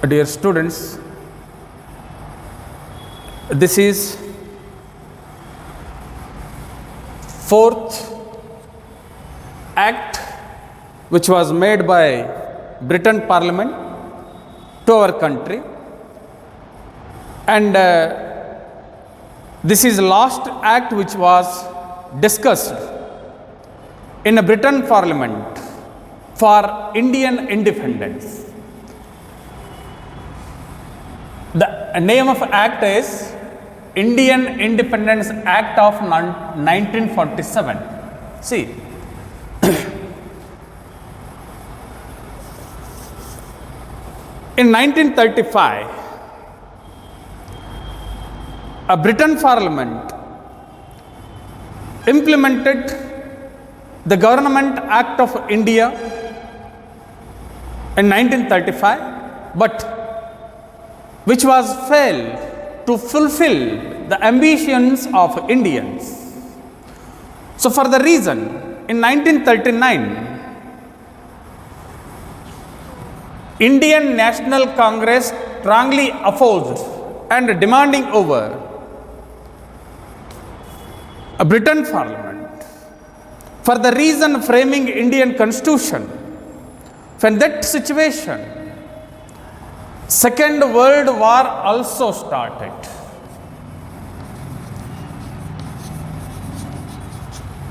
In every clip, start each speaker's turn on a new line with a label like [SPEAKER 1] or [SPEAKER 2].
[SPEAKER 1] Dear students, this is fourth act which was made by Britain Parliament to our country, and this is last act which was discussed in a Britain Parliament for Indian independence. The name of act is Indian Independence Act of 1947. See, in 1935, a Britain Parliament implemented the Government Act of India in 1935, but which was failed to fulfill the ambitions of Indians. So for the reason, in 1939, Indian National Congress strongly opposed and demanding over a Britain Parliament for the reason framing Indian Constitution. From that situation, Second World War also started.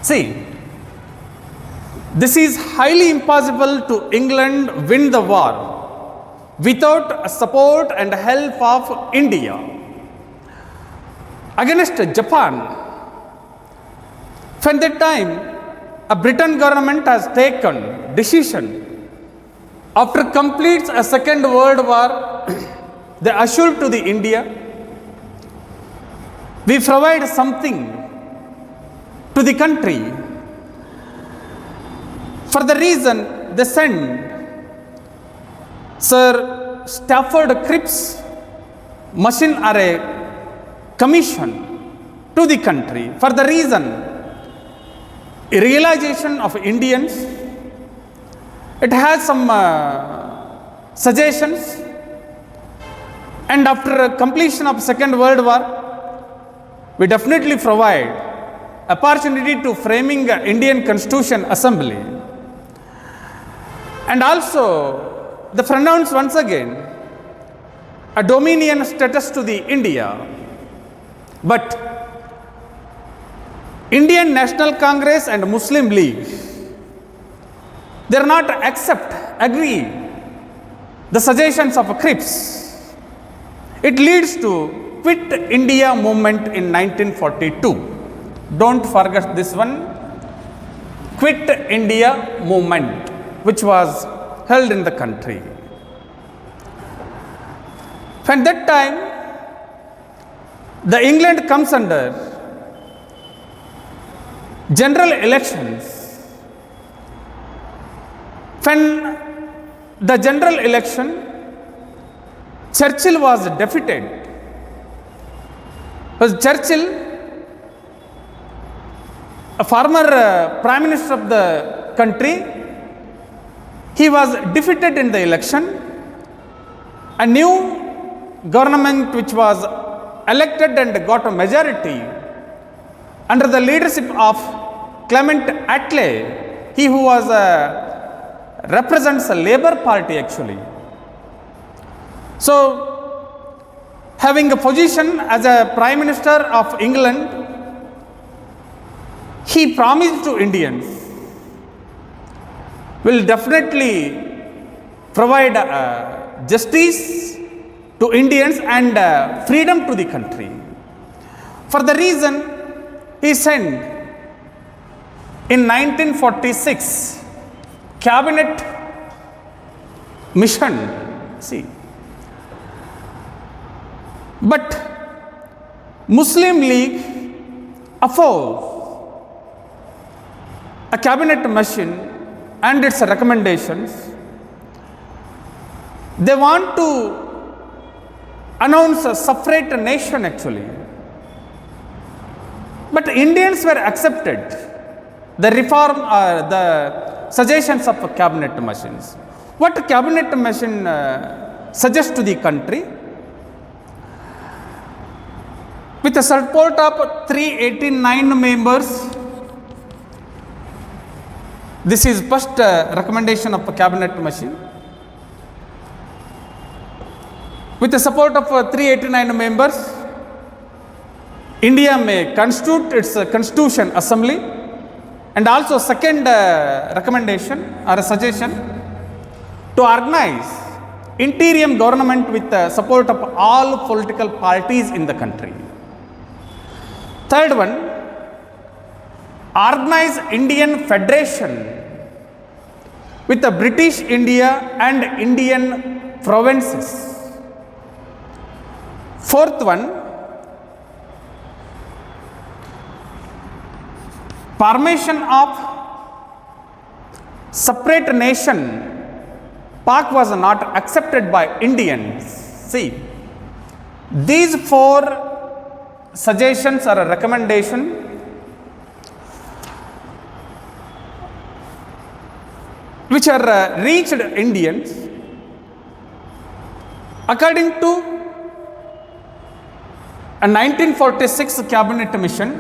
[SPEAKER 1] See, this is highly impossible to England win the war without support and help of India against Japan. From that time, a Britain government has taken decision. After completes a Second World War, they assured to the India, we provide something to the country. For the reason, they send Sir Stafford Cripps Machine Array Commission to the country. For the reason, realization of Indians, it has some suggestions, and after completion of Second World War, we definitely provide opportunity to framing Indian Constitution Assembly. And also, they pronounce once again a dominion status to the India. But Indian National Congress and Muslim League, they are not agree the suggestions of Cripps. It leads to Quit India movement in 1942. Don't forget this one, Quit India movement, which was held in the country. From that time, the England comes under general elections. When the general election, Churchill was defeated. Because Churchill, a former Prime Minister of the country, he was defeated in the election. A new government which was elected and got a majority under the leadership of Clement Attlee, he who was represents a Labour Party actually. So, having a position as a Prime Minister of England, he promised to Indians, will definitely provide justice to Indians and freedom to the country. For the reason, he sent in 1946 cabinet mission. See, but Muslim League opposed a cabinet mission and its recommendations. They want to announce a separate nation actually. But Indians were accepted the reform, the suggestions of cabinet missions. What cabinet mission suggest to the country with the support of 389 members. This is first recommendation of a cabinet mission. With the support of 389 members, India may constitute its constitution assembly. And also second recommendation or a suggestion, to organize interim government with the support of all political parties in the country. Third one, organize Indian Federation with the British India and Indian provinces. Fourth one, formation of separate nation. Pak was not accepted by Indians. See, these four suggestions or a recommendation which are reached Indians according to a 1946 cabinet mission,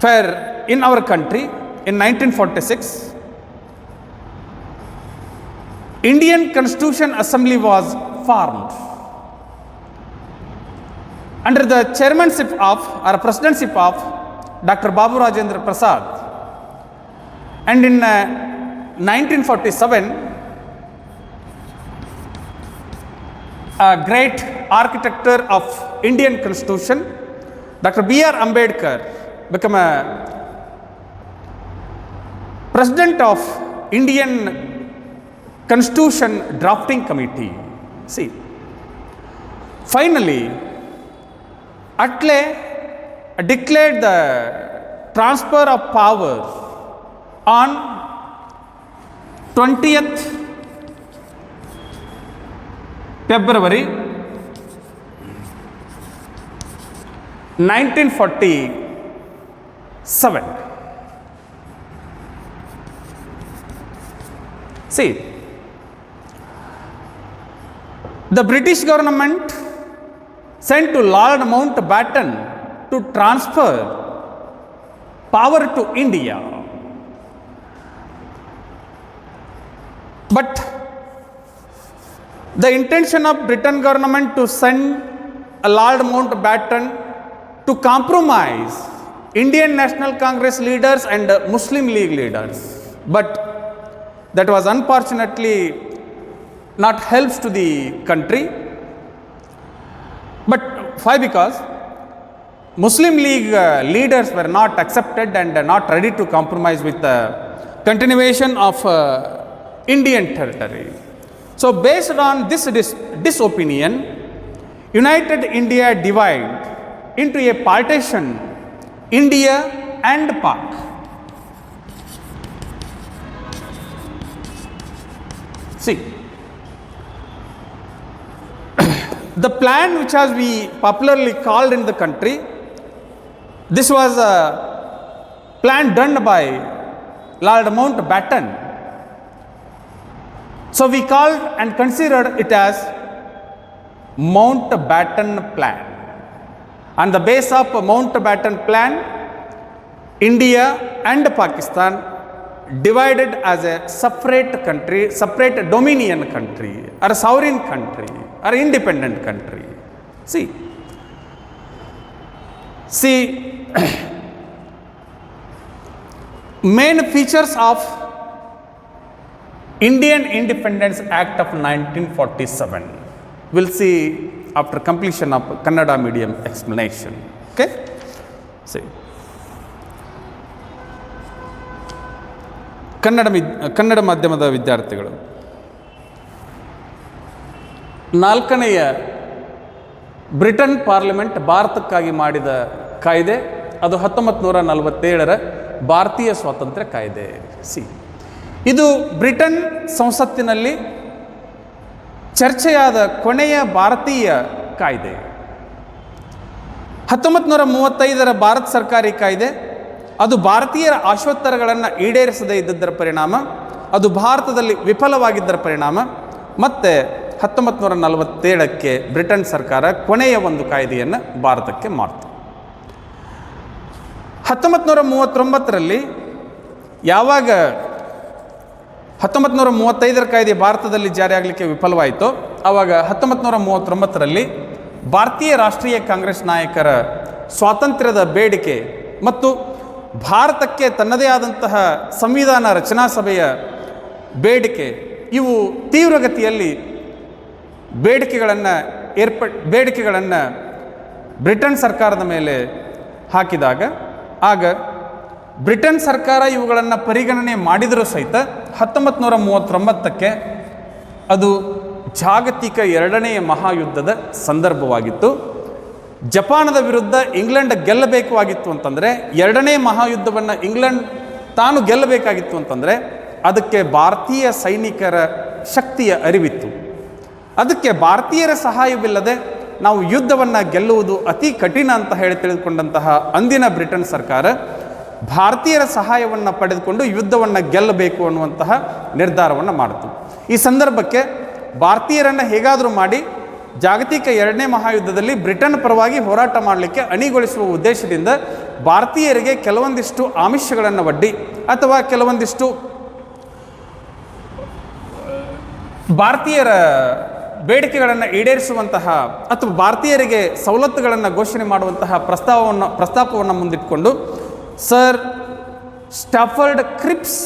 [SPEAKER 1] where in our country in 1946 Indian Constitution Assembly was formed under the chairmanship of or presidency of Dr. Babu Rajendra Prasad, and in 1947 a great architecture of Indian Constitution, Dr. B.R. Ambedkar, become a president of Indian Constitution Drafting Committee. See, finally, Attlee declared the transfer of power on 20th February 1947. See, the British government sent to Lord Mountbatten to transfer power to India. But the intention of Britain government to send a Lord Mountbatten to compromise Indian National Congress leaders and Muslim League leaders, but that was unfortunately not helps to the country. But why? Because Muslim League leaders were not accepted and not ready to compromise with the continuation of Indian territory. So based on this opinion, United India divided into a partition, India and Pak. See, the plan which has been popularly called in the country, this was a plan done by Lord Mountbatten. So we called and considered it as Mountbatten Plan. On the base of Mountbatten Plan, India and Pakistan divided as a separate country, separate dominion country, or sovereign country, or independent country. See, main features of Indian Independence Act of 1947. We'll see after completion of Kannada medium explanation. Okay? See. Kannada ಮಾಧ್ಯಮದ ವಿದ್ಯಾರ್ಥಿಗಳು, ನಾಲ್ಕನೆಯ Britain parliament ಭಾರತಕ್ಕಾಗಿ ಮಾಡಿದ ಕಾಯ್ದೆ, ಅದು 1947ರ ಭಾರತೀಯ ಸ್ವಾತಂತ್ರ್ಯ ಕಾಯ್ದೆ. ಇದು ಬ್ರಿಟನ್ ಸಂಸತ್ತಿನಲ್ಲಿ ಚರ್ಚೆಯಾದ ಕೊನೆಯ ಭಾರತೀಯ ಕಾಯ್ದೆ. 1935ರ ಭಾರತ ಸರ್ಕಾರಿ ಕಾಯ್ದೆ, ಅದು ಭಾರತೀಯರ ಆಶೋತ್ತರಗಳನ್ನು ಈಡೇರಿಸದೇ ಇದ್ದದ್ದರ ಪರಿಣಾಮ, ಅದು ಭಾರತದಲ್ಲಿ ವಿಫಲವಾಗಿದ್ದರ ಪರಿಣಾಮ ಮತ್ತು 1947ಕ್ಕೆ ಬ್ರಿಟನ್ ಸರ್ಕಾರ ಕೊನೆಯ ಒಂದು ಕಾಯ್ದೆಯನ್ನು ಭಾರತಕ್ಕೆ ಮಾಡ್ತು. 1939ರಲ್ಲಿ ಯಾವಾಗ 1935ರ ಕಾಯ್ದೆ ಭಾರತದಲ್ಲಿ ಜಾರಿಯಾಗಲಿಕ್ಕೆ ವಿಫಲವಾಯಿತು, ಆವಾಗ 1939ರಲ್ಲಿ ಭಾರತೀಯ ರಾಷ್ಟ್ರೀಯ ಕಾಂಗ್ರೆಸ್ ನಾಯಕರ ಸ್ವಾತಂತ್ರ್ಯದ ಬೇಡಿಕೆ ಮತ್ತು ಭಾರತಕ್ಕೆ ತನ್ನದೇ ಆದಂತಹ ಸಂವಿಧಾನ ರಚನಾ ಸಭೆಯ ಬೇಡಿಕೆ, ಇವು ತೀವ್ರಗತಿಯಲ್ಲಿ ಬೇಡಿಕೆಗಳನ್ನು ಬ್ರಿಟನ್ ಸರ್ಕಾರದ ಮೇಲೆ ಹಾಕಿದಾಗ, ಆಗ ಬ್ರಿಟನ್ ಸರ್ಕಾರ ಇವುಗಳನ್ನು ಪರಿಗಣನೆ ಮಾಡಿದರೂ ಸಹಿತ 1939ಕ್ಕೆ ಅದು ಜಾಗತಿಕ ಎರಡನೆಯ ಮಹಾಯುದ್ಧದ ಸಂದರ್ಭವಾಗಿತ್ತು. ಜಪಾನದ ವಿರುದ್ಧ ಇಂಗ್ಲೆಂಡ್ ಗೆಲ್ಲಬೇಕಾಗಿತ್ತು ಅಂತಂದರೆ, ಎರಡನೇ ಮಹಾಯುದ್ಧವನ್ನು ಇಂಗ್ಲೆಂಡ್ ತಾನು ಗೆಲ್ಲಬೇಕಾಗಿತ್ತು ಅಂತಂದರೆ ಅದಕ್ಕೆ ಭಾರತೀಯ ಸೈನಿಕರ ಶಕ್ತಿಯ ಅರಿವಿತ್ತು. ಅದಕ್ಕೆ ಭಾರತೀಯರ ಸಹಾಯವಿಲ್ಲದೆ ನಾವು ಯುದ್ಧವನ್ನು ಗೆಲ್ಲುವುದು ಅತಿ ಕಠಿಣ ಅಂತ ಹೇಳಿ ತಿಳಿದುಕೊಂಡಂತಹ ಅಂದಿನ ಬ್ರಿಟನ್ ಸರ್ಕಾರ ಭಾರತೀಯರ ಸಹಾಯವನ್ನು ಪಡೆದುಕೊಂಡು ಯುದ್ಧವನ್ನು ಗೆಲ್ಲಬೇಕು ಅನ್ನುವಂತಹ ನಿರ್ಧಾರವನ್ನು ಮಾಡಿತು. ಈ ಸಂದರ್ಭಕ್ಕೆ ಭಾರತೀಯರನ್ನು ಹೇಗಾದರೂ ಮಾಡಿ ಜಾಗತಿಕ ಎರಡನೇ ಮಹಾಯುದ್ಧದಲ್ಲಿ ಬ್ರಿಟನ್ ಪರವಾಗಿ ಹೋರಾಟ ಮಾಡಲಿಕ್ಕೆ ಅಣಿಗೊಳಿಸುವ ಉದ್ದೇಶದಿಂದ ಭಾರತೀಯರಿಗೆ ಕೆಲವೊಂದಿಷ್ಟು ಆಮಿಷಗಳನ್ನು ಒಡ್ಡಿ ಅಥವಾ ಕೆಲವೊಂದಿಷ್ಟು ಭಾರತೀಯರ ಬೇಡಿಕೆಗಳನ್ನು ಈಡೇರಿಸುವಂತಹ ಅಥವಾ ಭಾರತೀಯರಿಗೆ ಸವಲತ್ತುಗಳನ್ನು ಘೋಷಣೆ ಮಾಡುವಂತಹ ಪ್ರಸ್ತಾಪವನ್ನು ಮುಂದಿಟ್ಟುಕೊಂಡು ಸರ್ ಸ್ಟಾಫರ್ಡ್ ಕ್ರಿಪ್ಸ್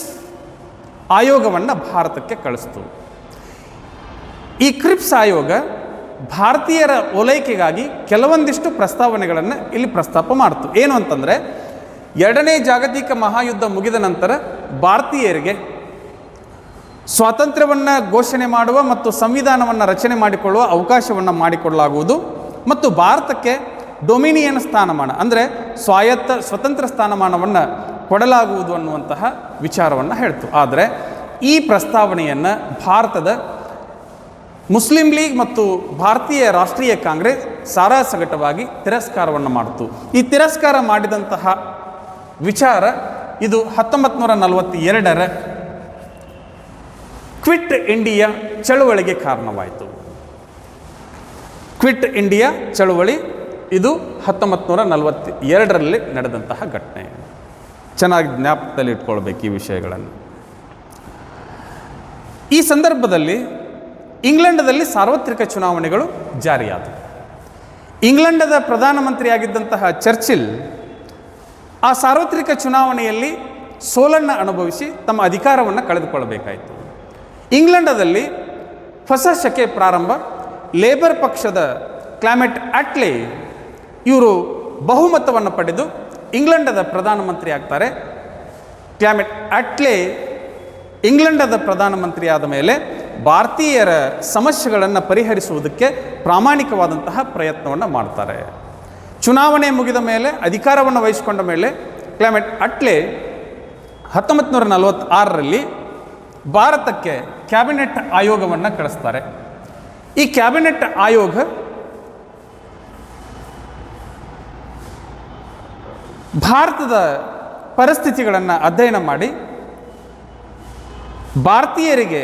[SPEAKER 1] ಆಯೋಗವನ್ನು ಭಾರತಕ್ಕೆ ಕಳಿಸ್ತು. ಈ ಕ್ರಿಪ್ಸ್ ಆಯೋಗ ಭಾರತೀಯರ ಓಲೈಕೆಗಾಗಿ ಕೆಲವೊಂದಿಷ್ಟು ಪ್ರಸ್ತಾವನೆಗಳನ್ನು ಇಲ್ಲಿ ಪ್ರಸ್ತಾಪ ಮಾಡ್ತು. ಏನು ಅಂತಂದರೆ, ಎರಡನೇ ಜಾಗತಿಕ ಮಹಾಯುದ್ಧ ಮುಗಿದ ನಂತರ ಭಾರತೀಯರಿಗೆ ಸ್ವಾತಂತ್ರ್ಯವನ್ನು ಘೋಷಣೆ ಮಾಡುವ ಮತ್ತು ಸಂವಿಧಾನವನ್ನು ರಚನೆ ಮಾಡಿಕೊಳ್ಳುವ ಅವಕಾಶವನ್ನು ಮಾಡಿಕೊಡಲಾಗುವುದು ಮತ್ತು ಭಾರತಕ್ಕೆ ಡೊಮಿನಿಯನ್ ಸ್ಥಾನಮಾನ ಅಂದರೆ ಸ್ವತಂತ್ರ ಸ್ಥಾನಮಾನವನ್ನು ಕೊಡಲಾಗುವುದು ಅನ್ನುವಂತಹ ವಿಚಾರವನ್ನು ಹೇಳ್ತು. ಆದರೆ ಈ ಪ್ರಸ್ತಾವನೆಯನ್ನು ಭಾರತದ ಮುಸ್ಲಿಂ ಲೀಗ್ ಮತ್ತು ಭಾರತೀಯ ರಾಷ್ಟ್ರೀಯ ಕಾಂಗ್ರೆಸ್ ಸಾರಾಸಗಟವಾಗಿ ತಿರಸ್ಕಾರವನ್ನು ಮಾಡಿತು. ಈ ತಿರಸ್ಕಾರ ಮಾಡಿದಂತಹ ವಿಚಾರ ಇದು 1942ರ ಕ್ವಿಟ್ ಇಂಡಿಯಾ ಚಳುವಳಿಗೆ ಕಾರಣವಾಯಿತು. ಕ್ವಿಟ್ ಇಂಡಿಯಾ ಚಳುವಳಿ ಇದು 1942ರಲ್ಲಿ ನಡೆದಂತಹ ಘಟನೆ. ಚೆನ್ನಾಗಿ ಜ್ಞಾಪಕದಲ್ಲಿ ಇಟ್ಕೊಳ್ಬೇಕು ಈ ವಿಷಯಗಳನ್ನು. ಈ ಸಂದರ್ಭದಲ್ಲಿ ಇಂಗ್ಲೆಂಡದಲ್ಲಿ ಸಾರ್ವತ್ರಿಕ ಚುನಾವಣೆಗಳು ಜಾರಿಯಾದವು. ಇಂಗ್ಲೆಂಡದ ಪ್ರಧಾನಮಂತ್ರಿಯಾಗಿದ್ದಂತಹ ಚರ್ಚಿಲ್ ಆ ಸಾರ್ವತ್ರಿಕ ಚುನಾವಣೆಯಲ್ಲಿ ಸೋಲನ್ನು ಅನುಭವಿಸಿ ತಮ್ಮ ಅಧಿಕಾರವನ್ನು ಕಳೆದುಕೊಳ್ಳಬೇಕಾಯಿತು. ಇಂಗ್ಲೆಂಡದಲ್ಲಿ ಹೊಸ ಶಕೆ ಪ್ರಾರಂಭ. ಲೇಬರ್ ಪಕ್ಷದ ಕ್ಲೈಮೆಟ್ ಅಟ್ಲೆ ಇವರು ಬಹುಮತವನ್ನು ಪಡೆದು ಇಂಗ್ಲೆಂಡದ ಪ್ರಧಾನಮಂತ್ರಿ ಆಗ್ತಾರೆ. ಕ್ಲೈಮೆಟ್ ಅಟ್ಲೆ ಇಂಗ್ಲೆಂಡದ ಪ್ರಧಾನಮಂತ್ರಿ ಆದ ಮೇಲೆ ಭಾರತೀಯರ ಸಮಸ್ಯೆಗಳನ್ನು ಪರಿಹರಿಸುವುದಕ್ಕೆ ಪ್ರಾಮಾಣಿಕವಾದಂತಹ ಪ್ರಯತ್ನವನ್ನು ಮಾಡ್ತಾರೆ. ಚುನಾವಣೆ ಮುಗಿದ ಮೇಲೆ ಅಧಿಕಾರವನ್ನು ವಹಿಸಿಕೊಂಡ ಮೇಲೆ ಕ್ಲೈಮೆಟ್ ಅಟ್ಲೆ 1946ರಲ್ಲಿ ಭಾರತಕ್ಕೆ ಕ್ಯಾಬಿನೆಟ್ ಆಯೋಗವನ್ನು ಕಳಿಸ್ತಾರೆ. ಈ ಕ್ಯಾಬಿನೆಟ್ ಆಯೋಗ ಭಾರತದ ಪರಿಸ್ಥಿತಿಗಳನ್ನು ಅಧ್ಯಯನ ಮಾಡಿ ಭಾರತೀಯರಿಗೆ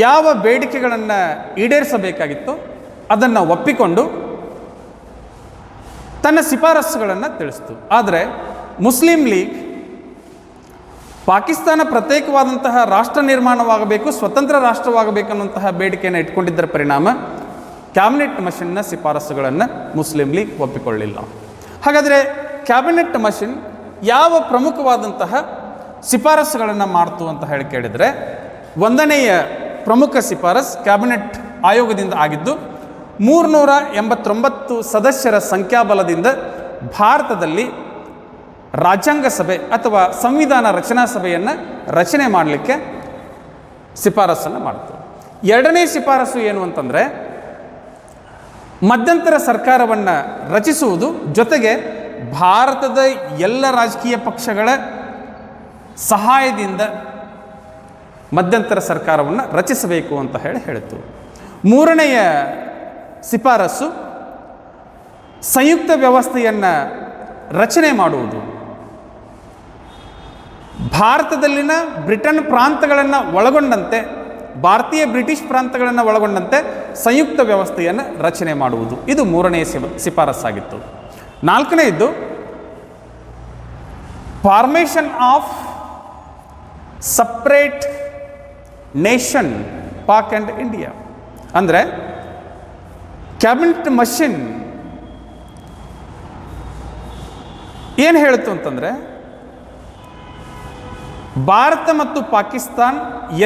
[SPEAKER 1] ಯಾವ ಬೇಡಿಕೆಗಳನ್ನು ಈಡೇರಿಸಬೇಕಾಗಿತ್ತೋ ಅದನ್ನು ಒಪ್ಪಿಕೊಂಡು ತನ್ನ ಶಿಫಾರಸುಗಳನ್ನು ತಿಳಿಸಿತು. ಆದರೆ ಮುಸ್ಲಿಂ ಲೀಗ್ ಪಾಕಿಸ್ತಾನ ಪ್ರತ್ಯೇಕವಾದಂತಹ ರಾಷ್ಟ್ರ ನಿರ್ಮಾಣವಾಗಬೇಕು, ಸ್ವತಂತ್ರ ರಾಷ್ಟ್ರವಾಗಬೇಕನ್ನುವಂತಹ ಬೇಡಿಕೆಯನ್ನು ಇಟ್ಕೊಂಡಿದ್ದರ ಪರಿಣಾಮ ಕ್ಯಾಬಿನೆಟ್ ಮಿಷನ್ನ ಶಿಫಾರಸುಗಳನ್ನು ಮುಸ್ಲಿಂ ಲೀಗ್ ಒಪ್ಪಿಕೊಳ್ಳಿಲ್ಲ. ಹಾಗಾದರೆ ಕ್ಯಾಬಿನೆಟ್ ಮಿಷನ್ ಯಾವ ಪ್ರಮುಖವಾದಂತಹ ಶಿಫಾರಸುಗಳನ್ನು ಮಾಡ್ತು ಅಂತ ಹೇಳಿ ಕೇಳಿದರೆ, ಒಂದನೆಯ ಪ್ರಮುಖ ಶಿಫಾರಸ್ ಕ್ಯಾಬಿನೆಟ್ ಆಯೋಗದಿಂದ ಆಗಿದ್ದು 389 ಸದಸ್ಯರ ಸಂಖ್ಯಾಬಲದಿಂದ ಭಾರತದಲ್ಲಿ ರಾಜ್ಯಾಂಗ ಸಭೆ ಅಥವಾ ಸಂವಿಧಾನ ರಚನಾ ಸಭೆಯನ್ನು ರಚನೆ ಮಾಡಲಿಕ್ಕೆ ಶಿಫಾರಸನ್ನು ಮಾಡ್ತು. ಎರಡನೇ ಶಿಫಾರಸು ಏನು ಅಂತಂದರೆ, ಮಧ್ಯಂತರ ಸರ್ಕಾರವನ್ನು ರಚಿಸುವುದು, ಜೊತೆಗೆ ಭಾರತದ ಎಲ್ಲ ರಾಜಕೀಯ ಪಕ್ಷಗಳ ಸಹಾಯದಿಂದ ಮಧ್ಯಂತರ ಸರ್ಕಾರವನ್ನು ರಚಿಸಬೇಕು ಅಂತ ಹೇಳಿತು. ಮೂರನೆಯ ಶಿಫಾರಸು ಸಂಯುಕ್ತ ವ್ಯವಸ್ಥೆಯನ್ನು ರಚನೆ ಮಾಡುವುದು, ಭಾರತದಲ್ಲಿನ ಬ್ರಿಟನ್ ಪ್ರಾಂತಗಳನ್ನು ಒಳಗೊಂಡಂತೆ ಭಾರತೀಯ ಬ್ರಿಟಿಷ್ ಪ್ರಾಂತಗಳನ್ನು ಒಳಗೊಂಡಂತೆ ಸಂಯುಕ್ತ ವ್ಯವಸ್ಥೆಯನ್ನು ರಚನೆ ಮಾಡುವುದು. ಇದು ಮೂರನೇ ಶಿಫಾರಸ್ಸಾಗಿತ್ತು. ನಾಲ್ಕನೆಯದ್ದು formation of separate nation Pak and India. ಅಂದರೆ ಕ್ಯಾಬಿನೆಟ್ ಮಷಿನ್ ಏನು ಹೇಳಿತು ಅಂತಂದರೆ, ಭಾರತ ಮತ್ತು ಪಾಕಿಸ್ತಾನ್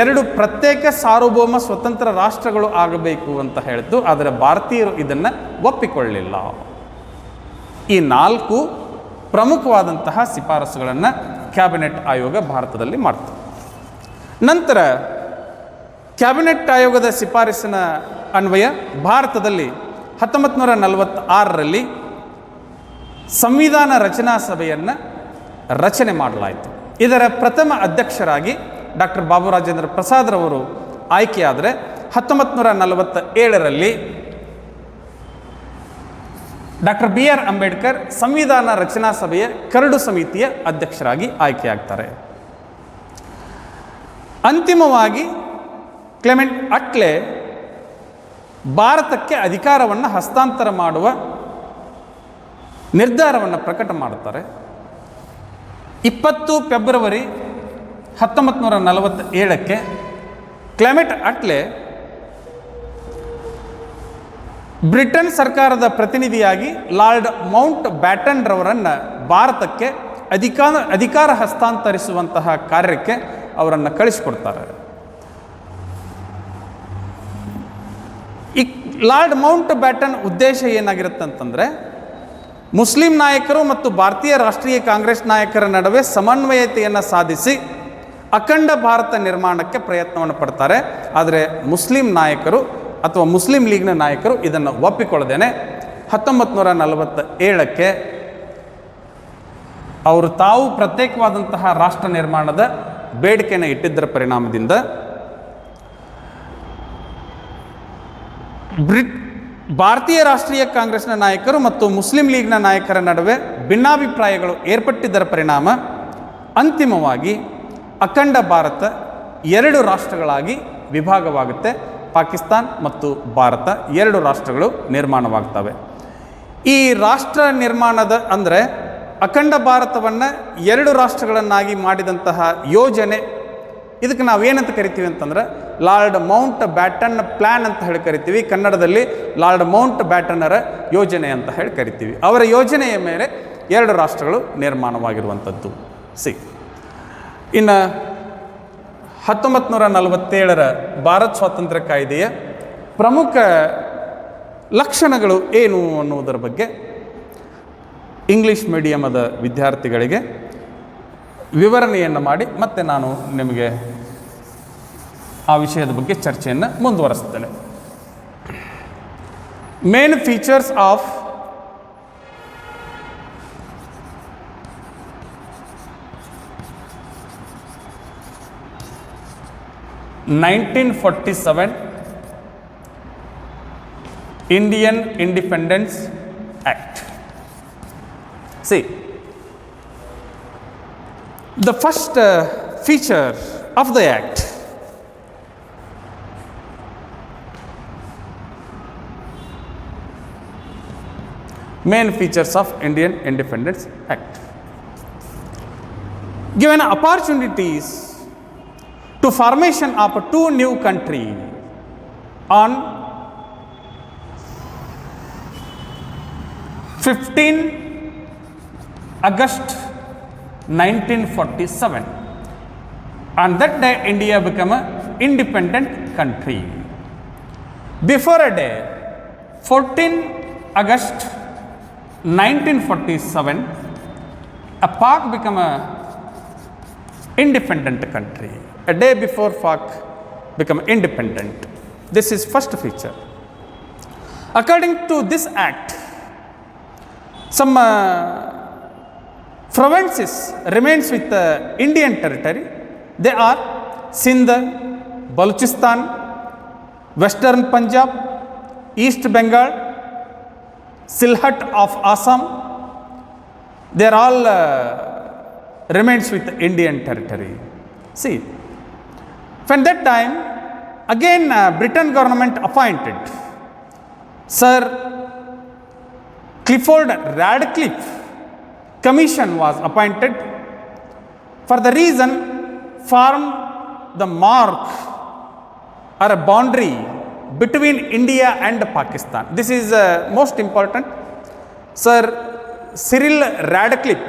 [SPEAKER 1] ಎರಡು ಪ್ರತ್ಯೇಕ ಸಾರ್ವಭೌಮ ಸ್ವತಂತ್ರ ರಾಷ್ಟ್ರಗಳು ಆಗಬೇಕು ಅಂತ ಹೇಳಿತು. ಆದರೆ ಭಾರತೀಯರು ಇದನ್ನು ಒಪ್ಪಿಕೊಳ್ಳಲಿಲ್ಲ. ಈ 4 ಪ್ರಮುಖವಾದಂತಹ ಶಿಫಾರಸುಗಳನ್ನು ಕ್ಯಾಬಿನೆಟ್ ಆಯೋಗ ಭಾರತದಲ್ಲಿ ಮಾಡ್ತು. ನಂತರ ಕ್ಯಾಬಿನೆಟ್ ಆಯೋಗದ ಶಿಫಾರಸಿನ ಅನ್ವಯ ಭಾರತದಲ್ಲಿ 1946ರಲ್ಲಿ ಸಂವಿಧಾನ ರಚನಾ ಸಭೆಯನ್ನು ರಚನೆ ಮಾಡಲಾಯಿತು. ಇದರ ಪ್ರಥಮ ಅಧ್ಯಕ್ಷರಾಗಿ ಡಾಕ್ಟರ್ ಬಾಬು ರಾಜೇಂದ್ರ ಪ್ರಸಾದ್ರವರು ಆಯ್ಕೆಯಾದರೆ 1947ರಲ್ಲಿ ಡಾಕ್ಟರ್ BR ಅಂಬೇಡ್ಕರ್ ಸಂವಿಧಾನ ರಚನಾ ಸಭೆಯ ಕರಡು ಸಮಿತಿಯ ಅಧ್ಯಕ್ಷರಾಗಿ ಆಯ್ಕೆಯಾಗ್ತಾರೆ. ಅಂತಿಮವಾಗಿ ಕ್ಲೆಮೆಂಟ್ ಅಟ್ಲೆ ಭಾರತಕ್ಕೆ ಅಧಿಕಾರವನ್ನು ಹಸ್ತಾಂತರ ಮಾಡುವ ನಿರ್ಧಾರವನ್ನು ಪ್ರಕಟ ಮಾಡುತ್ತಾರೆ. 20 ಫೆಬ್ರವರಿ 1947ಕ್ಕೆ ಕ್ಲೆಮೆಂಟ್ ಅಟ್ಲೆ ಬ್ರಿಟನ್ ಸರ್ಕಾರದ ಪ್ರತಿನಿಧಿಯಾಗಿ ಲಾರ್ಡ್ ಮೌಂಟ್ ಬ್ಯಾಟನ್ ರವರನ್ನು ಭಾರತಕ್ಕೆ ಅಧಿಕಾರ ಹಸ್ತಾಂತರಿಸುವಂತಹ ಕಾರ್ಯಕ್ಕೆ ಅವರನ್ನು ಕಳಿಸಿಕೊಡ್ತಾರೆ. ಈ ಲಾರ್ಡ್ ಮೌಂಟ್ ಬ್ಯಾಟನ್ ಉದ್ದೇಶ ಏನಾಗಿರುತ್ತೆ ಅಂತಂದರೆ, ಮುಸ್ಲಿಂ ನಾಯಕರು ಮತ್ತು ಭಾರತೀಯ ರಾಷ್ಟ್ರೀಯ ಕಾಂಗ್ರೆಸ್ ನಾಯಕರ ನಡುವೆ ಸಮನ್ವಯತೆಯನ್ನು ಸಾಧಿಸಿ ಅಖಂಡ ಭಾರತ ನಿರ್ಮಾಣಕ್ಕೆ ಪ್ರಯತ್ನವನ್ನು ಪಡ್ತಾರೆ. ಆದರೆ ಮುಸ್ಲಿಂ ನಾಯಕರು ಅಥವಾ ಮುಸ್ಲಿಂ ಲೀಗ್ನ ನಾಯಕರು ಇದನ್ನು ಒಪ್ಪಿಕೊಳ್ಳದೇನೆ 1947ಕ್ಕೆ ಅವರು ತಾವು ಪ್ರತ್ಯೇಕವಾದಂತಹ ರಾಷ್ಟ್ರ ನಿರ್ಮಾಣದ ಬೇಡಿಕೆಯನ್ನು ಇಟ್ಟಿದ್ದರ ಪರಿಣಾಮದಿಂದ ಭಾರತೀಯ ರಾಷ್ಟ್ರೀಯ ಕಾಂಗ್ರೆಸ್ನ ನಾಯಕರು ಮತ್ತು ಮುಸ್ಲಿಂ ಲೀಗ್ನ ನಾಯಕರ ನಡುವೆ ಭಿನ್ನಾಭಿಪ್ರಾಯಗಳು ಏರ್ಪಟ್ಟಿದ್ದರ ಪರಿಣಾಮ ಅಂತಿಮವಾಗಿ ಅಖಂಡ ಭಾರತ 2 ರಾಷ್ಟ್ರಗಳಾಗಿ ವಿಭಾಗವಾಗುತ್ತೆ. ಪಾಕಿಸ್ತಾನ್ ಮತ್ತು ಭಾರತ 2 ರಾಷ್ಟ್ರಗಳು ನಿರ್ಮಾಣವಾಗ್ತವೆ. ಈ ರಾಷ್ಟ್ರ ನಿರ್ಮಾಣದ ಅಂದರೆ ಅಖಂಡ ಭಾರತವನ್ನು 2 ರಾಷ್ಟ್ರಗಳನ್ನಾಗಿ ಮಾಡಿದಂತಹ ಯೋಜನೆ, ಇದಕ್ಕೆ ನಾವು ಏನಂತ ಕರಿತೀವಿ ಅಂತಂದರೆ ಲಾರ್ಡ್ ಮೌಂಟ್ ಬ್ಯಾಟನ್ ಪ್ಲ್ಯಾನ್ ಅಂತ ಹೇಳಿ ಕರಿತೀವಿ. ಕನ್ನಡದಲ್ಲಿ ಲಾರ್ಡ್ ಮೌಂಟ್ ಬ್ಯಾಟನರ ಯೋಜನೆ ಅಂತ ಹೇಳಿ ಕರಿತೀವಿ. ಅವರ ಯೋಜನೆಯ ಮೇಲೆ 2 ರಾಷ್ಟ್ರಗಳು ನಿರ್ಮಾಣವಾಗಿರುವಂಥದ್ದು. ಇನ್ನು 1947ರ ಭಾರತ ಸ್ವಾತಂತ್ರ್ಯ ಕಾಯ್ದೆಯ ಪ್ರಮುಖ ಲಕ್ಷಣಗಳು ಏನು ಅನ್ನುವುದರ ಬಗ್ಗೆ ಇಂಗ್ಲೀಷ್ ಮೀಡಿಯಮದ ವಿದ್ಯಾರ್ಥಿಗಳಿಗೆ ವಿವರಣೆಯನ್ನು ಮಾಡಿ ಮತ್ತೆ ನಾನು ನಿಮಗೆ ಆ ವಿಷಯದ ಬಗ್ಗೆ ಚರ್ಚೆಯನ್ನು ಮುಂದುವರಿಸ್ತೇನೆ. Main features of (1947) Indian Independence Act. See, the first feature of the act main features of Indian Independence Act. Given opportunities to formation of 2 new country on 15 August 1947. On that day, India became an independent country. Before a day, 14 August 1947, Pak became an independent country. A day before Pak became independent. This is first feature. According to this act, some provinces remains with Indian territory. They are Sindh, Balochistan, Western Punjab, East Bengal, Sylhet of Assam. They are all remains with Indian territory. See, from that time again Britain government appointed Sir Clifford Radcliffe commission was appointed for the reason form the mark or a boundary between India and Pakistan. This is most important. Sir Cyril Radcliffe,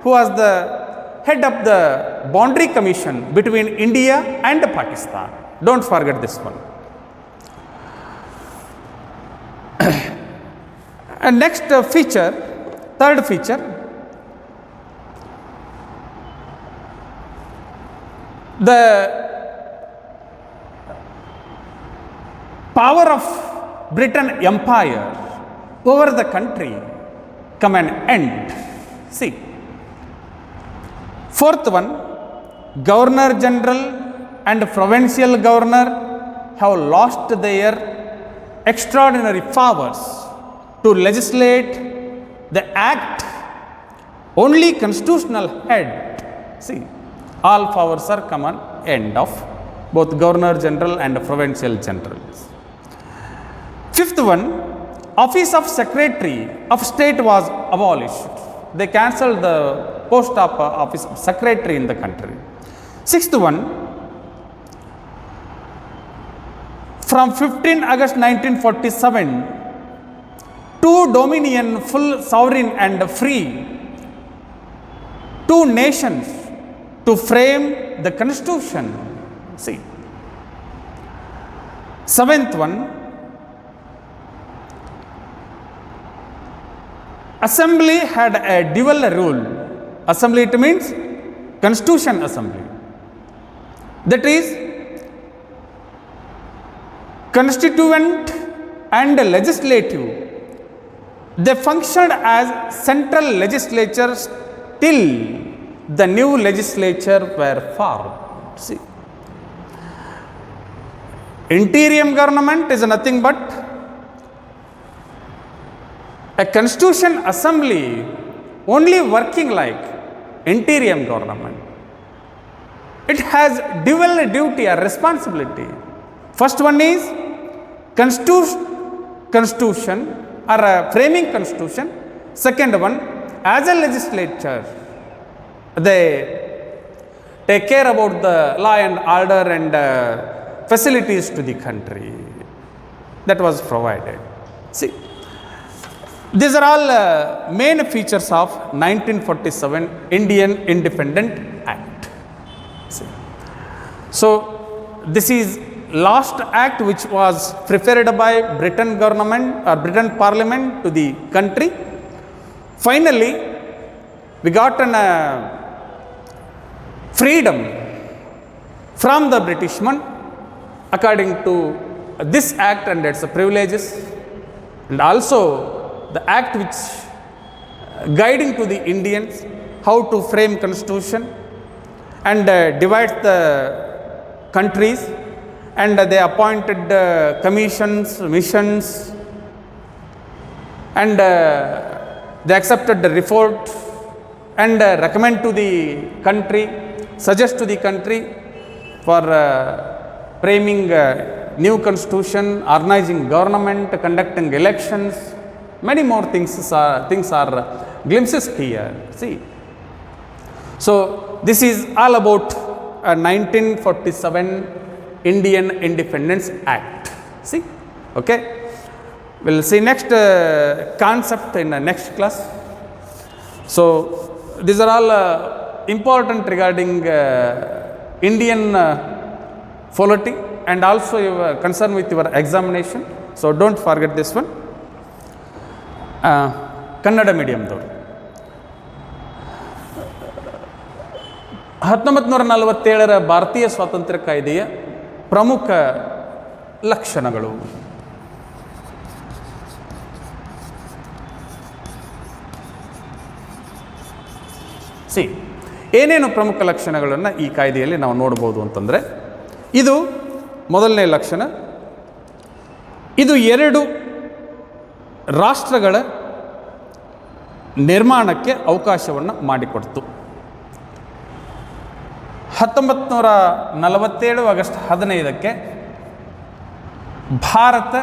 [SPEAKER 1] who was the head of the boundary commission between India and Pakistan. Don't forget this one. And next feature, third feature, the power of Britain Empire over the country come an end. See, fourth one, Governor General and Provincial Governor have lost their extraordinary powers to legislate the act. Only constitutional head. See, all powers are come on end of both Governor General and Provincial Generals. Fifth one, office of Secretary of State was abolished. They cancelled the post of office of Secretary in the country. Sixth one, from 15 August 1947, two dominion, full sovereign and free, two nations to frame the constitution. See, seventh one, assembly had a dual rule. Assembly, it means constitution assembly, that is constituent and legislative. They functioned as central legislatures till the new legislature were formed. See, interim government is nothing but a constitution assembly only working like interim government. It has dual duty or responsibility. First one is constitution or framing constitution. Second one, as a legislature, they take care about the law and order and facilities to the country. That was provided. See, these are all main features of 1947 Indian Independent Act. See. So, this is last act which was prepared by Britain government or Britain Parliament to the country. Finally, we got an freedom from the Britishman according to this act and its privileges, and also the act which guiding to the Indians how to frame constitution and divide the countries, and they appointed commissions, missions, and they accepted the report and recommend to the country, suggest to the country for framing new constitution, organizing government, conducting elections. Many more things are glimpses here. See, so this is all about 1947 Indian Independence Act. See, okay. We'll see next concept in the next class. So these are all important regarding Indian polity and also your concern with your examination. So don't forget this one. Kannada ಮೀಡಿಯಮ್ದವರು 1947 ಭಾರತೀಯ ಸ್ವಾತಂತ್ರ್ಯ ಕಾಯ್ದೆಯ ಪ್ರಮುಖ ಲಕ್ಷಣಗಳು. C, ಏನೇನು ಪ್ರಮುಖ ಲಕ್ಷಣಗಳನ್ನು ಈ ಕಾಯ್ದೆಯಲ್ಲಿ ನಾವು ನೋಡ್ಬೋದು ಅಂತಂದರೆ, ಇದು ಮೊದಲನೇ ಲಕ್ಷಣ. ಇದು ಎರಡು ರಾಷ್ಟ್ರಗಳ ನಿರ್ಮಾಣಕ್ಕೆ ಅವಕಾಶವನ್ನು ಮಾಡಿಕೊಡ್ತು. 1947 ಆಗಸ್ಟ್ 15ಕ್ಕೆ ಭಾರತ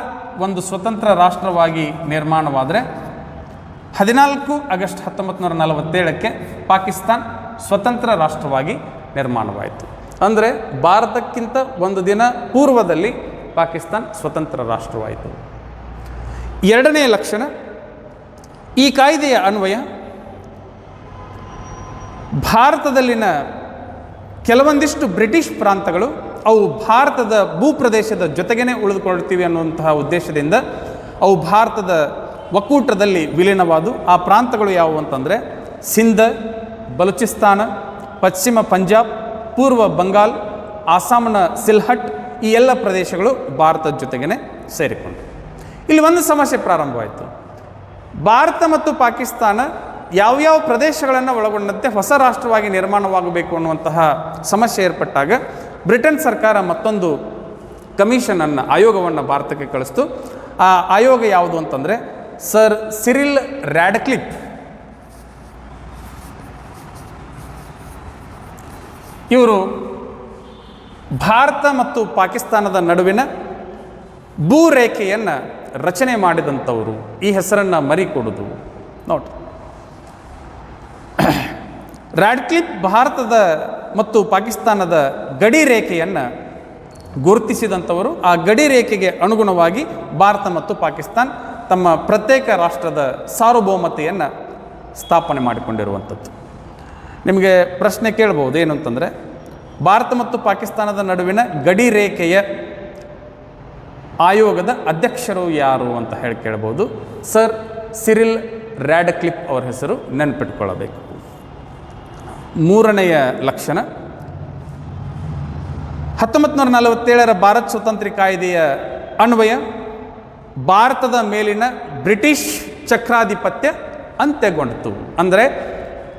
[SPEAKER 1] ಒಂದು ಸ್ವತಂತ್ರ ರಾಷ್ಟ್ರವಾಗಿ ನಿರ್ಮಾಣವಾದರೆ 14 ಆಗಸ್ಟ್ 1947ಕ್ಕೆ ಪಾಕಿಸ್ತಾನ್ ಸ್ವತಂತ್ರ ರಾಷ್ಟ್ರವಾಗಿ ನಿರ್ಮಾಣವಾಯಿತು. ಅಂದರೆ ಭಾರತಕ್ಕಿಂತ ಒಂದು ದಿನ ಪೂರ್ವದಲ್ಲಿ ಪಾಕಿಸ್ತಾನ್ ಸ್ವತಂತ್ರ ರಾಷ್ಟ್ರವಾಯಿತು. ಎರಡನೆಯ ಲಕ್ಷಣ, ಈ ಕಾಯ್ದೆಯ ಅನ್ವಯ ಭಾರತದಲ್ಲಿನ ಕೆಲವೊಂದಿಷ್ಟು ಬ್ರಿಟಿಷ್ ಪ್ರಾಂತಗಳು ಅವು ಭಾರತದ ಭೂಪ್ರದೇಶದ ಜೊತೆಗೇ ಉಳಿದುಕೊಳ್ತೀವಿ ಅನ್ನುವಂತಹ ಉದ್ದೇಶದಿಂದ ಅವು ಭಾರತದ ಒಕ್ಕೂಟದಲ್ಲಿ ವಿಲೀನವಾದವು. ಆ ಪ್ರಾಂತಗಳು ಯಾವುವು ಅಂತಂದರೆ ಸಿಂಧ, ಬಲೂಚಿಸ್ತಾನ, ಪಶ್ಚಿಮ ಪಂಜಾಬ್, ಪೂರ್ವ ಬಂಗಾಲ್, ಆಸಾಂನ ಸಿಲ್ಹಟ್, ಈ ಎಲ್ಲ ಪ್ರದೇಶಗಳು ಭಾರತದ ಜೊತೆಗೇ ಸೇರಿಕೊಂಡು ಇಲ್ಲಿ ಒಂದು ಸಮಸ್ಯೆ ಪ್ರಾರಂಭವಾಯಿತು. ಭಾರತ ಮತ್ತು ಪಾಕಿಸ್ತಾನ ಯಾವ್ಯಾವ ಪ್ರದೇಶಗಳನ್ನು ಒಳಗೊಂಡಂತೆ ಹೊಸ ರಾಷ್ಟ್ರವಾಗಿ ನಿರ್ಮಾಣವಾಗಬೇಕು ಅನ್ನುವಂತಹ ಸಮಸ್ಯೆ ಏರ್ಪಟ್ಟಾಗ ಬ್ರಿಟನ್ ಸರ್ಕಾರ ಮತ್ತೊಂದು ಕಮಿಷನನ್ನು, ಆಯೋಗವನ್ನು ಭಾರತಕ್ಕೆ ಕಳಿಸ್ತು. ಆ ಆಯೋಗ ಯಾವುದು ಅಂತಂದರೆ ಸರ್ ಸಿರಿಲ್ ರ್ಯಾಡ್ಕ್ಲಿಫ್. ಇವರು ಭಾರತ ಮತ್ತು ಪಾಕಿಸ್ತಾನದ ನಡುವಿನ ಭೂರೇಖೆಯನ್ನು ರಚನೆ ಮಾಡಿದಂಥವರು. ಈ ಹೆಸರನ್ನು ಮರಿಕೊಡುವುದು ನೋಡಿ. ರ್ಯಾಡ್ಕ್ಲಿಫ್ ಭಾರತದ ಮತ್ತು ಪಾಕಿಸ್ತಾನದ ಗಡಿ ರೇಖೆಯನ್ನು ಗುರುತಿಸಿದಂಥವರು. ಆ ಗಡಿ ರೇಖೆಗೆ ಅನುಗುಣವಾಗಿ ಭಾರತ ಮತ್ತು ಪಾಕಿಸ್ತಾನ ತಮ್ಮ ಪ್ರತ್ಯೇಕ ರಾಷ್ಟ್ರದ ಸಾರ್ವಭೌಮತೆಯನ್ನು ಸ್ಥಾಪನೆ ಮಾಡಿಕೊಂಡಿರುವಂಥದ್ದು. ನಿಮಗೆ ಪ್ರಶ್ನೆ ಕೇಳ್ಬೋದು, ಏನು ಅಂತಂದರೆ ಭಾರತ ಮತ್ತು ಪಾಕಿಸ್ತಾನದ ನಡುವಿನ ಗಡಿ ರೇಖೆಯ ಆಯೋಗದ ಅಧ್ಯಕ್ಷರು ಯಾರು ಅಂತ ಹೇಳಿ ಕೇಳ್ಬೋದು. ಸರ್ ಸಿರಿಲ್ ರ್ಯಾಡ್ಕ್ಲಿಫ್ ಅವರ ಹೆಸರು ನೆನಪಿಟ್ಕೊಳ್ಳಬೇಕು. ಮೂರನೆಯ ಲಕ್ಷಣ, 1947ರ ಭಾರತ ಸ್ವಾತಂತ್ರ್ಯ ಕಾಯ್ದೆಯ ಅನ್ವಯ ಭಾರತದ ಮೇಲಿನ ಬ್ರಿಟಿಷ್ ಚಕ್ರಾಧಿಪತ್ಯ ಅಂತ್ಯಗೊಂಡಿತು. ಅಂದರೆ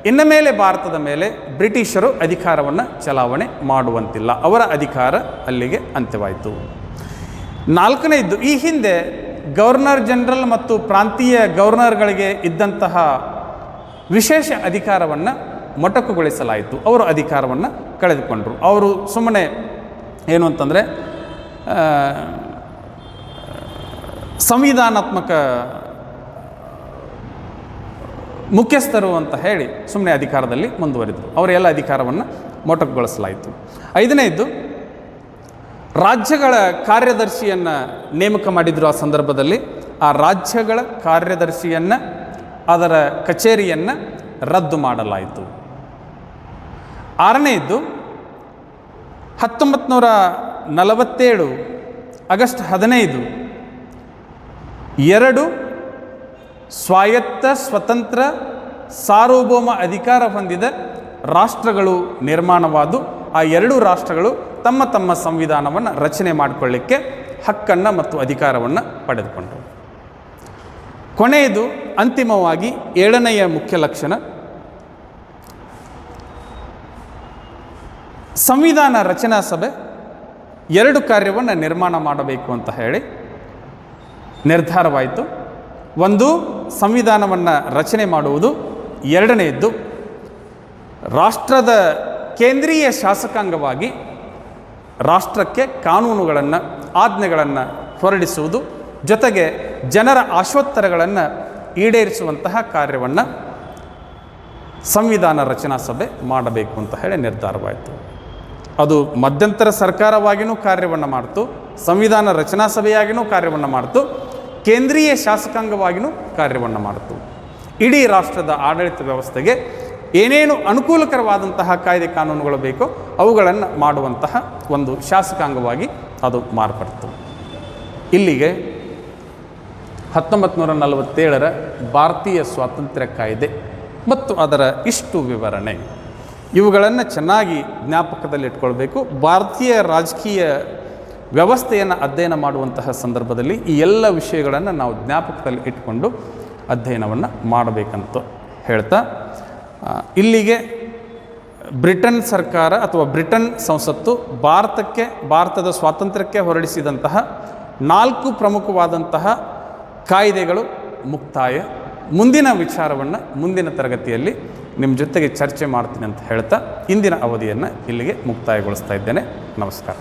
[SPEAKER 1] ಇನ್ನು ಮೇಲೆ ಭಾರತದ ಮೇಲೆ ಬ್ರಿಟಿಷರು ಅಧಿಕಾರವನ್ನು ಚಲಾವಣೆ ಮಾಡುವಂತಿಲ್ಲ, ಅವರ ಅಧಿಕಾರ ಅಲ್ಲಿಗೆ ಅಂತ್ಯವಾಯಿತು. ನಾಲ್ಕನೆಯದ್ದು, ಈ ಹಿಂದೆ ಗವರ್ನರ್ ಜನರಲ್ ಮತ್ತು ಪ್ರಾಂತೀಯ ಗವರ್ನರ್ಗಳಿಗೆ ಇದ್ದಂತಹ ವಿಶೇಷ ಅಧಿಕಾರವನ್ನು ಮೊಟಕುಗೊಳಿಸಲಾಯಿತು. ಅವರು ಅಧಿಕಾರವನ್ನು ಕಳೆದುಕೊಂಡರು. ಅವರು ಸುಮ್ಮನೆ ಏನು ಅಂತಂದರೆ ಸಂವಿಧಾನಾತ್ಮಕ ಮುಖ್ಯಸ್ಥರು ಅಂತ ಹೇಳಿ ಸುಮ್ಮನೆ ಅಧಿಕಾರದಲ್ಲಿ ಮುಂದುವರಿದರು. ಅವರೆಲ್ಲ ಅಧಿಕಾರವನ್ನು ಮೊಟಕುಗೊಳಿಸಲಾಯಿತು. ಐದನೆಯದ್ದು, ರಾಜ್ಯಗಳ ಕಾರ್ಯದರ್ಶಿಯನ್ನು ನೇಮಕ ಮಾಡಿದರು. ಆ ಸಂದರ್ಭದಲ್ಲಿ ಆ ರಾಜ್ಯಗಳ ಕಾರ್ಯದರ್ಶಿಯನ್ನು, ಅದರ ಕಚೇರಿಯನ್ನು ರದ್ದು ಮಾಡಲಾಯಿತು. ಆರನೆಯದ್ದು, 1947 ಆಗಸ್ಟ್ 15 2 ಸ್ವಾಯತ್ತ ಸ್ವತಂತ್ರ ಸಾರ್ವಭೌಮ ಅಧಿಕಾರ ಹೊಂದಿದ ರಾಷ್ಟ್ರಗಳು ನಿರ್ಮಾಣವಾದವು. ಆ ಎರಡೂ ರಾಷ್ಟ್ರಗಳು ತಮ್ಮ ತಮ್ಮ ಸಂವಿಧಾನವನ್ನು ರಚನೆ ಮಾಡಿಕೊಳ್ಳಿಕ್ಕೆ ಹಕ್ಕನ್ನು ಮತ್ತು ಅಧಿಕಾರವನ್ನು ಪಡೆದುಕೊಂಡರು. ಕೊನೆಯದು, ಅಂತಿಮವಾಗಿ 7ನೆಯ ಮುಖ್ಯ ಲಕ್ಷಣ, ಸಂವಿಧಾನ ರಚನಾ ಸಭೆ 2 ಕಾರ್ಯವನ್ನು ನಿರ್ಮಾಣ ಮಾಡಬೇಕು ಅಂತ ಹೇಳಿ ನಿರ್ಧಾರವಾಯಿತು. ಒಂದು, ಸಂವಿಧಾನವನ್ನು ರಚನೆ ಮಾಡುವುದು. ಎರಡನೆಯದ್ದು, ರಾಷ್ಟ್ರದ ಕೇಂದ್ರೀಯ ಶಾಸಕಾಂಗವಾಗಿ ರಾಷ್ಟ್ರಕ್ಕೆ ಕಾನೂನುಗಳನ್ನು, ಆಜ್ಞೆಗಳನ್ನು ಹೊರಡಿಸುವುದು, ಜೊತೆಗೆ ಜನರ ಆಶೋತ್ತರಗಳನ್ನು ಈಡೇರಿಸುವಂತಹ ಕಾರ್ಯವನ್ನು ಸಂವಿಧಾನ ರಚನಾ ಸಭೆ ಮಾಡಬೇಕು ಅಂತ ಹೇಳಿ ನಿರ್ಧಾರವಾಯಿತು. ಅದು ಮಧ್ಯಂತರ ಸರ್ಕಾರವಾಗಿಯೂ ಕಾರ್ಯವನ್ನು ಮಾಡ್ತು, ಸಂವಿಧಾನ ರಚನಾ ಸಭೆಯಾಗಿಯೂ ಕಾರ್ಯವನ್ನು ಮಾಡ್ತು, ಕೇಂದ್ರೀಯ ಶಾಸಕಾಂಗವಾಗಿಯೂ ಕಾರ್ಯವನ್ನು ಮಾಡ್ತು. ಇಡೀ ರಾಷ್ಟ್ರದ ಆಡಳಿತ ವ್ಯವಸ್ಥೆಗೆ ಏನೇನು ಅನುಕೂಲಕರವಾದಂತಹ ಕಾಯ್ದೆ ಕಾನೂನುಗಳು ಬೇಕೋ ಅವುಗಳನ್ನು ಮಾಡುವಂತಹ ಒಂದು ಶಾಸಕಾಂಗವಾಗಿ ಅದು ಮಾರ್ಪಡ್ತು. ಇಲ್ಲಿಗೆ 1947ರ ಭಾರತೀಯ ಸ್ವಾತಂತ್ರ್ಯ ಕಾಯ್ದೆ ಮತ್ತು ಅದರ ಇಷ್ಟು ವಿವರಣೆ, ಇವುಗಳನ್ನು ಚೆನ್ನಾಗಿ ಜ್ಞಾಪಕದಲ್ಲಿಟ್ಕೊಳ್ಬೇಕು. ಭಾರತೀಯ ರಾಜಕೀಯ ವ್ಯವಸ್ಥೆಯನ್ನು ಅಧ್ಯಯನ ಮಾಡುವಂತಹ ಸಂದರ್ಭದಲ್ಲಿ ಈ ಎಲ್ಲ ವಿಷಯಗಳನ್ನು ನಾವು ಜ್ಞಾಪಕದಲ್ಲಿ ಇಟ್ಕೊಂಡು ಅಧ್ಯಯನವನ್ನು ಮಾಡಬೇಕಂತ ಹೇಳ್ತಾ, ಇಲ್ಲಿಗೆ ಬ್ರಿಟನ್ ಸರ್ಕಾರ ಅಥವಾ ಬ್ರಿಟನ್ ಸಂಸತ್ತು ಭಾರತದ ಸ್ವಾತಂತ್ರ್ಯಕ್ಕೆ ಹೊರಡಿಸಿದಂತಹ 4 ಪ್ರಮುಖವಾದಂತಹ ಕಾಯ್ದೆಗಳು ಮುಕ್ತಾಯ. ಮುಂದಿನ ವಿಚಾರವನ್ನು ಮುಂದಿನ ತರಗತಿಯಲ್ಲಿ ನಿಮ್ಮ ಜೊತೆಗೆ ಚರ್ಚೆ ಮಾಡ್ತೀನಿ ಅಂತ ಹೇಳ್ತಾ ಇಂದಿನ ಅವಧಿಯನ್ನು ಇಲ್ಲಿಗೆ ಮುಕ್ತಾಯಗೊಳಿಸ್ತಾ ಇದ್ದೇನೆ. ನಮಸ್ಕಾರ.